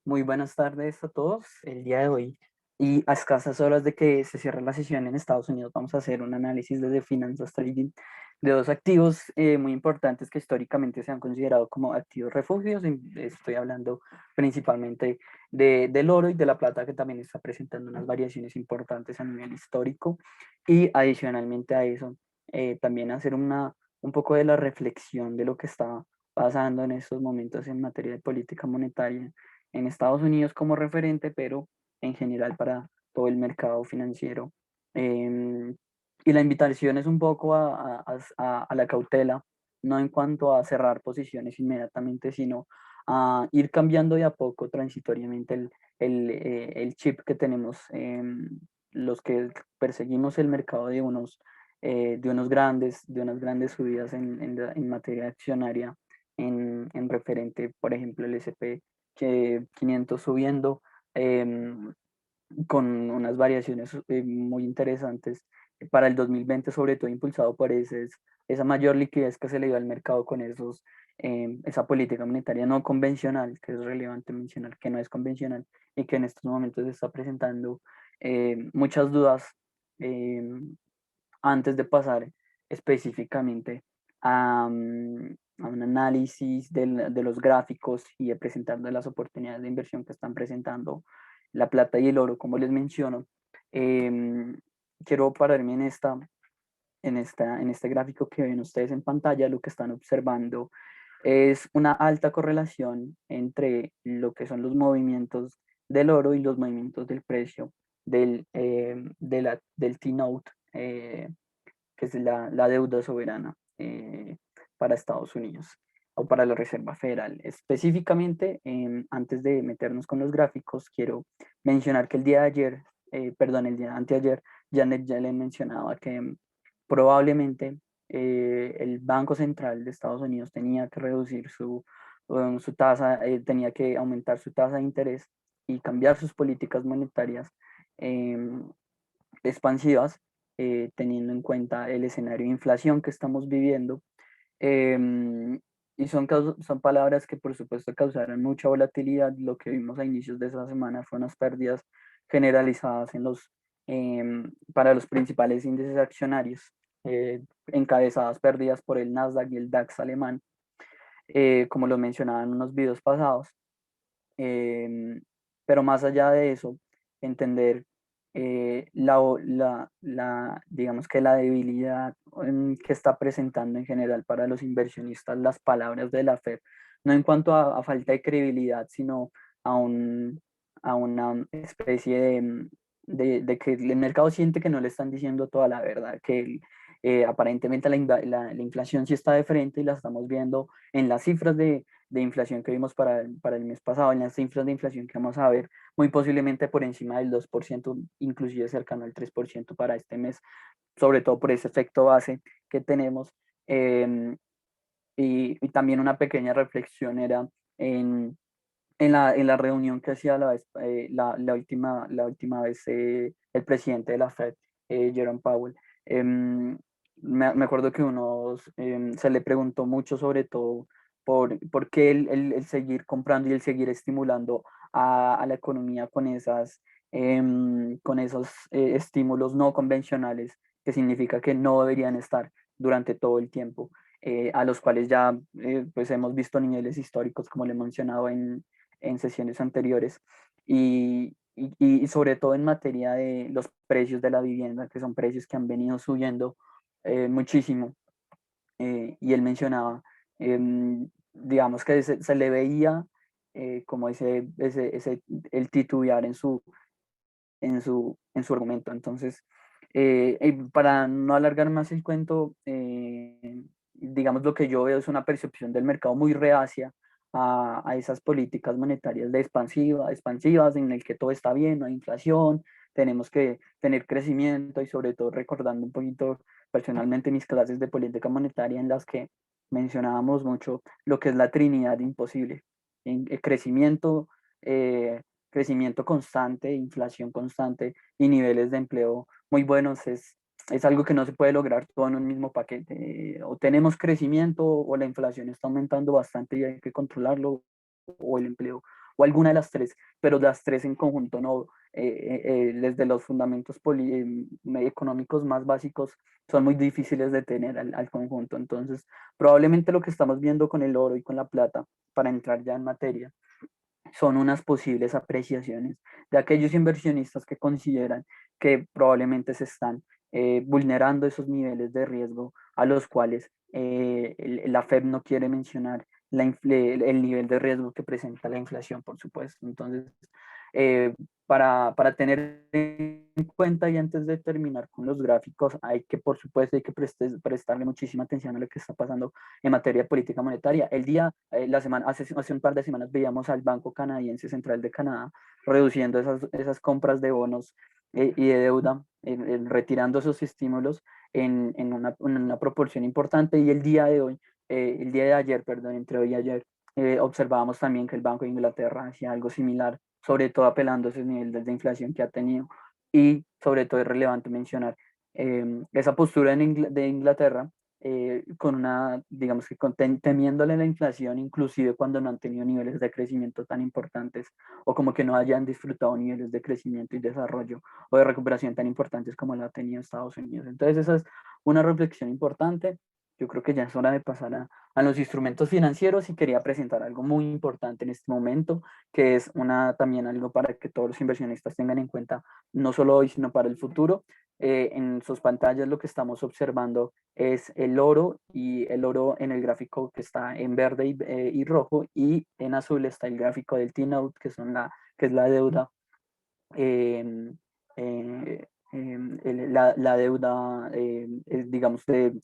Muy buenas tardes a todos. El día de hoy, y a escasas horas de que se cierre la sesión en Estados Unidos, vamos a hacer un análisis desde finanzas trading de dos activos muy importantes que históricamente se han considerado como activos refugios. Estoy hablando principalmente del oro y de la plata, que también está presentando unas variaciones importantes a nivel histórico. Y adicionalmente a eso, también hacer un poco de la reflexión de lo que está pasando en estos momentos en materia de política monetaria en Estados Unidos como referente, pero en general para todo el mercado financiero. Em, y la invitación es un poco a la cautela, no en cuanto a cerrar posiciones inmediatamente, sino a ir cambiando de a poco transitoriamente el chip que tenemos, los que perseguimos el mercado de unas grandes subidas en materia accionaria, en referente, por ejemplo, el S&P que 500 subiendo, em, con unas variaciones muy interesantes para el 2020, sobre todo impulsado por esa mayor liquidez que se le dio al mercado con esa política monetaria no convencional, que es relevante mencionar que no es convencional y que en estos momentos se está presentando muchas dudas. em, Antes de pasar específicamente a un análisis de los gráficos y de presentando las oportunidades de inversión que están presentando la plata y el oro, como les menciono, em, quiero pararme en este gráfico que ven ustedes en pantalla. Lo que están observando es una alta correlación entre lo que son los movimientos del oro y los movimientos del precio del T-Note, que es la deuda soberana para Estados Unidos o para la Reserva Federal. Específicamente, antes de meternos con los gráficos, quiero mencionar que el día de ayer, perdón, el día anteayer, Janet Yellen mencionaba que probablemente el Banco Central de Estados Unidos tenía que reducir su tasa, tenía que aumentar su tasa de interés y cambiar sus políticas monetarias em, expansivas, teniendo en cuenta el escenario de inflación que estamos viviendo. em, y son palabras que por supuesto causaron mucha volatilidad. Lo que vimos a inicios de esa semana fue unas pérdidas generalizadas para los principales índices accionarios, encabezadas pérdidas por el Nasdaq y el DAX alemán, como lo mencionaba en unos videos pasados. Pero más allá de eso, entender digamos que la debilidad que está presentando en general para los inversionistas las palabras de la Fed, no en cuanto a falta de credibilidad, sino a, un, a una especie de que el mercado siente que no le están diciendo toda la verdad, que aparentemente la inflación sí está de frente y la estamos viendo en las cifras de inflación que vimos para el mes pasado, en las cifras de inflación que vamos a ver, muy posiblemente por encima del 2%, inclusive cercano al 3% para este mes, sobre todo por ese efecto base que tenemos. Eh, y también una pequeña reflexión era en la reunión que hacía la última vez el presidente de la Fed, Jerome Powell. em, Me acuerdo que se le preguntó mucho sobre todo por qué el seguir comprando y el seguir estimulando a la economía con esos estímulos no convencionales, que significa que no deberían estar durante todo el tiempo, a los cuales ya pues hemos visto niveles históricos, como le he mencionado en sesiones anteriores, y sobre todo en materia de los precios de la vivienda, que son precios que han venido subiendo muchísimo. Y él mencionaba, digamos que se le veía como el titubear en su argumento. Entonces, para no alargar más el cuento, digamos lo que yo veo es una percepción del mercado muy reacia a esas políticas monetarias expansivas en el que todo está bien, no hay inflación, tenemos que tener crecimiento, y sobre todo recordando un poquito personalmente mis clases de política monetaria en las que mencionábamos mucho lo que es la Trinidad imposible: crecimiento, eh, crecimiento constante, inflación constante y niveles de empleo muy buenos. Es algo que no se puede lograr todo en un mismo paquete. O tenemos crecimiento o la inflación está aumentando bastante y hay que controlarlo, o el empleo o alguna de las tres, pero las tres en conjunto no. Desde los fundamentos económicos más básicos son muy difíciles de tener al conjunto. Entonces, probablemente lo que estamos viendo con el oro y con la plata, para entrar ya en materia, son unas posibles apreciaciones de aquellos inversionistas que consideran que probablemente se están vulnerando esos niveles de riesgo a los cuales la FED no quiere mencionar el nivel de riesgo que presenta la inflación, por supuesto. Entonces, eh, para tener en cuenta y antes de terminar con los gráficos, hay que, por supuesto, hay que prestarle muchísima atención a lo que está pasando en materia de política monetaria. Hace un par de semanas veíamos al Banco Canadiense Central de Canadá reduciendo esas compras de bonos y de deuda, retirando esos estímulos en una proporción importante. Y el día de ayer, perdón, entre hoy y ayer, observábamos también que el Banco de Inglaterra hacía algo similar, sobre todo apelando a esos niveles de inflación que ha tenido. Y sobre todo es relevante mencionar esa postura de Inglaterra, con una, digamos que temiéndole la inflación, inclusive cuando no han tenido niveles de crecimiento tan importantes, o como que no hayan disfrutado niveles de crecimiento y desarrollo o de recuperación tan importantes como lo ha tenido Estados Unidos. Entonces esa es una reflexión importante. Yo creo que ya es hora de pasar a los instrumentos financieros, y quería presentar algo muy importante en este momento, que es también algo para que todos los inversionistas tengan en cuenta, no solo hoy, sino para el futuro. En sus pantallas lo que estamos observando es el oro, y el oro en el gráfico que está en verde y rojo, y en azul está el gráfico del T-Note, que es la deuda, eh, eh, la deuda, digamos, de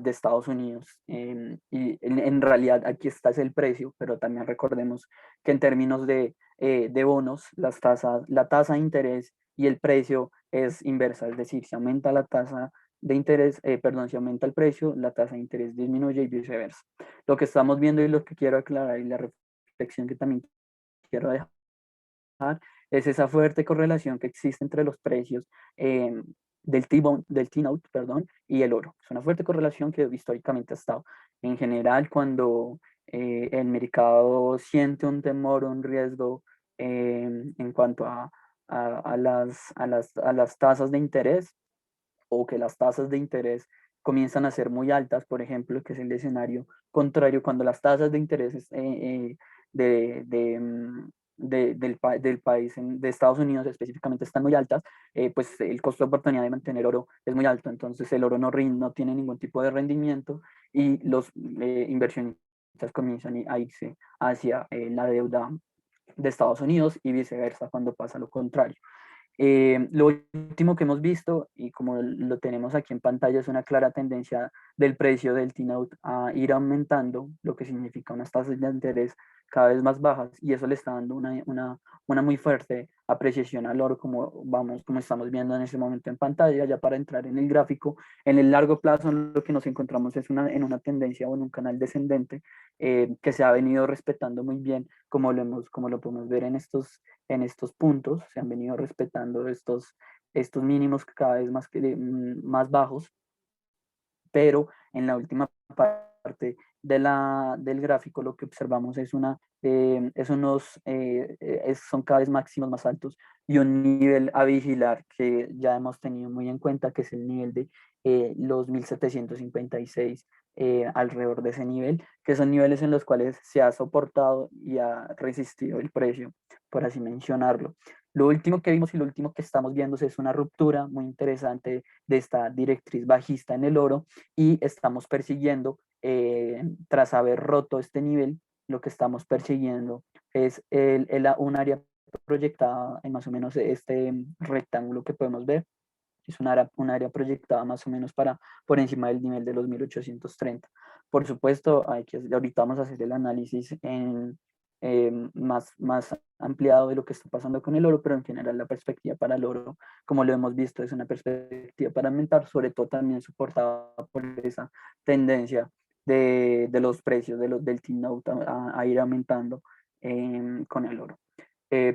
Estados Unidos. Y en realidad aquí está es el precio, pero también recordemos que en términos de bonos, la tasa de interés y el precio es inversa, es decir, si aumenta la tasa de interés, perdón, si aumenta el precio, la tasa de interés disminuye y viceversa. Lo que estamos viendo y lo que quiero aclarar, y la reflexión que también quiero dejar, es esa fuerte correlación que existe entre los precios del T-Note, perdón, y el oro. Es una fuerte correlación que históricamente ha estado. En general, cuando el mercado siente un temor o un riesgo en cuanto a las tasas de interés, o que las tasas de interés comienzan a ser muy altas, por ejemplo, que es el escenario contrario, cuando las tasas de interés de, de, mm, del país, de Estados Unidos específicamente, están muy altas, pues el costo de oportunidad de mantener oro es muy alto. Entonces el oro no tiene ningún tipo de rendimiento, y los inversionistas comienzan a irse hacia la deuda de Estados Unidos, y viceversa cuando pasa lo contrario. Lo último que hemos visto, y como lo tenemos aquí en pantalla, es una clara tendencia del precio del T-Note a ir aumentando, lo que significa unas tasas de interés cada vez más bajas, y eso le está dando una muy fuerte apreciación al oro, como estamos viendo en este momento en pantalla. Ya para entrar en el gráfico, en el largo plazo lo que nos encontramos es en una tendencia o en un canal descendente, que se ha venido respetando muy bien, como lo podemos ver en estos puntos. Se han venido respetando estos mínimos cada vez más bajos, pero en la última parte del gráfico lo que observamos son cada vez máximos más altos, y un nivel a vigilar que ya hemos tenido muy en cuenta, que es el nivel de los 1756, alrededor de ese nivel, que son niveles en los cuales se ha soportado y ha resistido el precio, por así mencionarlo. Lo último que vimos y lo último que estamos viendo es una ruptura muy interesante de esta directriz bajista en el oro, y estamos persiguiendo, tras haber roto este nivel, lo que estamos persiguiendo es un área proyectada en más o menos este rectángulo que podemos ver. Es un área proyectada más o menos por encima del nivel de los 1830. Por supuesto, ahorita vamos a hacer el análisis más ampliado de lo que está pasando con el oro, pero en general la perspectiva para el oro, como lo hemos visto, es una perspectiva para aumentar, sobre todo también soportada por esa tendencia de los precios del T-Note a ir aumentando con el oro.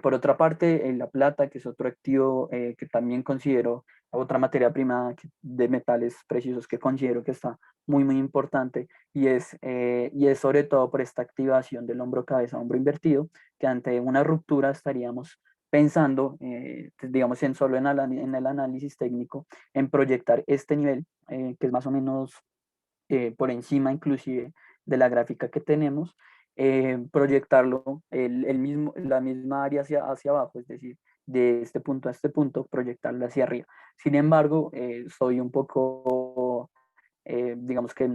Por otra parte, la plata, que es otro activo que también considero otra materia prima de metales preciosos que considero que está muy importante y es sobre todo por esta activación del hombro cabeza, hombro invertido, que ante una ruptura estaríamos pensando, digamos, en solo en el análisis técnico, en proyectar este nivel, que es más o menos por encima inclusive de la gráfica que tenemos, proyectarlo la misma área hacia abajo, es decir, de este punto a este punto, proyectarla hacia arriba. Sin embargo, soy un poco, digamos que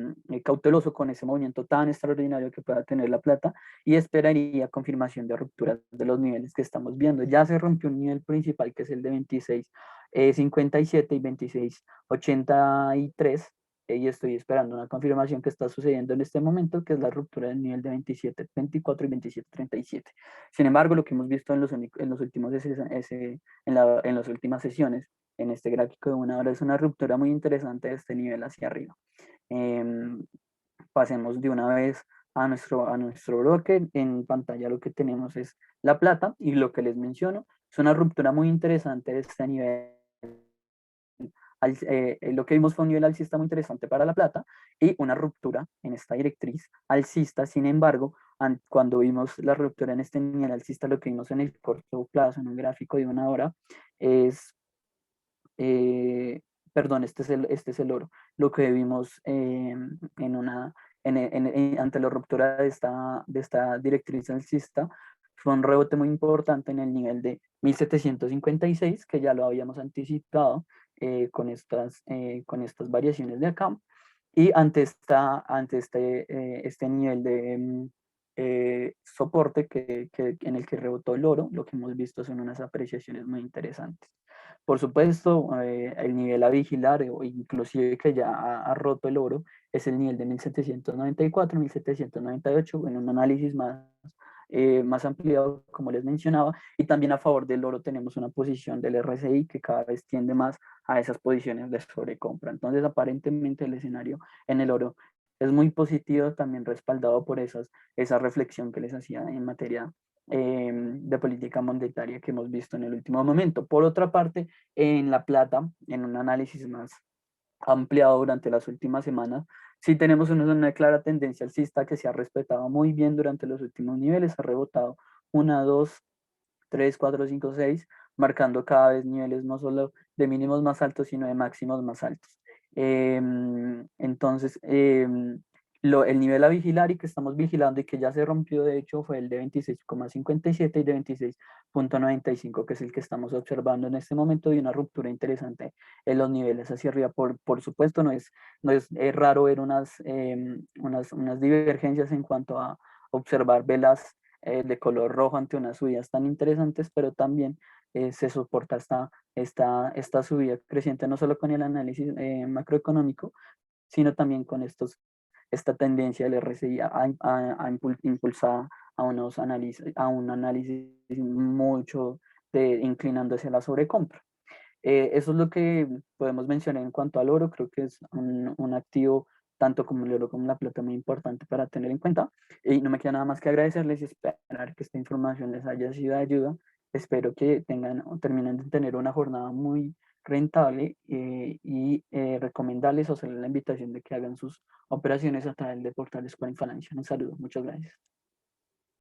cauteloso con ese movimiento tan extraordinario que pueda tener la plata y esperaría confirmación de rupturas de los niveles que estamos viendo. Ya se rompió un nivel principal que es el de 26.57 y 26.83 y estoy esperando una confirmación que está sucediendo en este momento, que es la ruptura del nivel de 27.24 y 27.37. Sin embargo, lo que hemos visto en los últimos en las últimas sesiones, en este gráfico de una hora, es una ruptura muy interesante de este nivel hacia arriba. Pasemos de una vez a nuestro bloque. En pantalla lo que tenemos es la plata y lo que les menciono es una ruptura muy interesante de este nivel. Lo que vimos fue un nivel alcista muy interesante para la plata y una ruptura en esta directriz alcista. Sin embargo, cuando vimos la ruptura en este nivel alcista, lo que vimos en el corto plazo, en un gráfico de una hora, es, eh, perdón, este es el oro. Lo que vimos en una, ante la ruptura de esta directriz alcista fue un rebote muy importante en el nivel de 1756, que ya lo habíamos anticipado con estas variaciones de acá. Y ante este nivel de soporte en el que rebotó el oro, lo que hemos visto son unas apreciaciones muy interesantes. Por supuesto, el nivel a vigilar, o inclusive que ya ha roto el oro, es el nivel de 1794, 1798, en un análisis más ampliado, como les mencionaba, y también a favor del oro tenemos una posición del RSI que cada vez tiende más a esas posiciones de sobrecompra. Entonces, aparentemente el escenario en el oro es muy positivo, también respaldado por esa reflexión que les hacía en materia de política monetaria que hemos visto en el último momento. Por otra parte, en la plata, en un análisis más ampliado durante las últimas semanas, sí tenemos una clara tendencia alcista que se ha respetado muy bien durante los últimos niveles, ha rebotado 1, 2, 3, 4, 5, 6, marcando cada vez niveles no solo de mínimos más altos, sino de máximos más altos. Entonces, el nivel a vigilar y que estamos vigilando y que ya se rompió, de hecho, fue el de 26,57 y de 26.95, que es el que estamos observando en este momento, de una ruptura interesante en los niveles hacia arriba. Por supuesto, no es raro ver unas divergencias en cuanto a observar velas de color rojo ante unas subidas tan interesantes, pero también se soporta esta subida creciente no solo con el análisis macroeconómico, sino también con esta tendencia del RSI impulsar a un análisis mucho inclinando hacia la sobrecompra. Eso es lo que podemos mencionar en cuanto al oro. Creo que es un activo tanto como el oro como la plata muy importante para tener en cuenta. Y no me queda nada más que agradecerles y esperar que esta información les haya sido de ayuda. Espero que tengan o terminen de tener una jornada muy rentable y recomendarles o hacerles la invitación de que hagan sus operaciones a través de portales con Infinancial. Un saludo, muchas gracias.